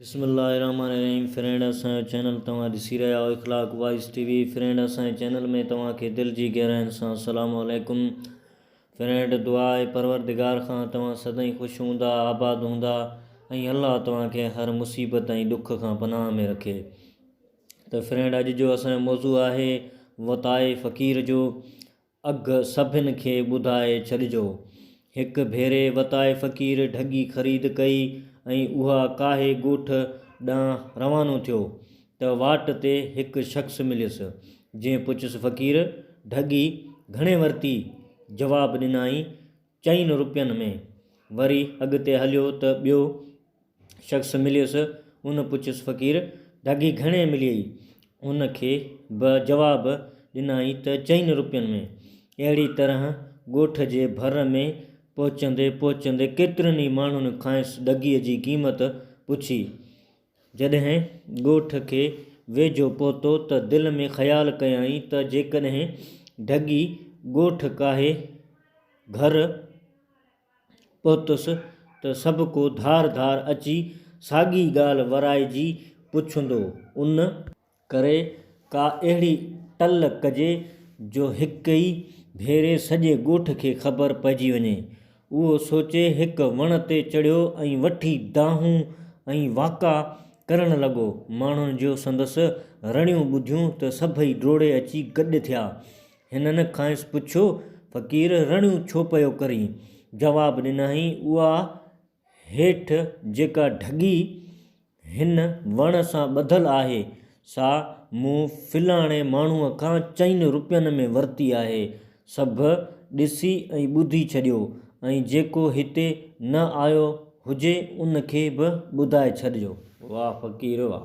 बिस्मिल्लाहिर्रहमानिर्रहीम। फ्रेंड असांजो चैनल तव्हां ॾिसी रहिया आहियो इख़लाक़ वॉइस टीवी। फ्रेंड असांजे चैनल में तव्हांखे दिलि जी गहराइनि सां अस्सलामु अलैकुम। फ्रेंड दुआ आहे परवरदिगार खां तव्हां सदाईं ख़ुशि हूंदा, आबाद हूंदा ऐं अल्लाह तव्हांखे हर मुसीबत ऐं ॾुख खां पनाह में रखे। त फ्रेंड अॼु जो असांजो मौज़ू आहे वताए फ़क़ीर जो। अघु सभिनि खे ॿुधाए छॾिजो। हिकु भेरे वताए फ़क़ीर ढॻी ख़रीद कई ऐं उहा काहे ॻोठ ॾांहुं रवानो थियो त वाट ते हिकु शख़्स मिलियुसि जंहिं पुछियुसि फ़क़ीर ढॻी घणे वरिती? जवाबु ॾिनई 4 रुपयनि में। वरी अॻिते हलियो त ॿियो शख़्स मिलियुसि। उन पुछियुसि फ़क़ीर ढॻी घणे मिली? उन खे जवाबु ॾिनई त 4 रुपयनि में। अहिड़ी तरह ॻोठ जे भर में पहुचंदे केतिरनि ई माण्हुनि खांसि ढॻीअ जी क़ीमत पुछी। जॾहिं ॻोठ खे वेझो पहुतो त दिलि में ख़्यालु कयई त जेकॾहिं ढॻी ॻोठ काहे घर पहुतुसि त सभु को धार अची साॻी ॻाल्हि वराइजी पुछंदो। उन करे का अहिड़ी टल कजे जो हिकु ई भेरे सॼे ॻोठ खे ख़बर पइजी वञे। उहो सोचे हिकु वण ते चढ़ियो ऐं वठी दाहूं ऐं वाका करणु लॻो। माण्हुनि जो संदसि रड़ियूं ॿुधियूं त सभई डोड़े अची गॾु थिया। हिननि खांसि पुछियो फ़क़ीर रड़ियूं छो पियो करीं? जवाबु ॾिनई उहा हेठि जेका ढॻी हिन वण सां ॿधलु आहे सा मूं फ़लाणे माण्हूअ खां 4 रुपयनि में वरिती आहे। सभु ॾिसी ऐं ॿुधी छॾियो ऐं जेको हिते न आयो हुजे उन खे बि ॿुधाए छॾिजो। वाह फ़क़ीर वाह।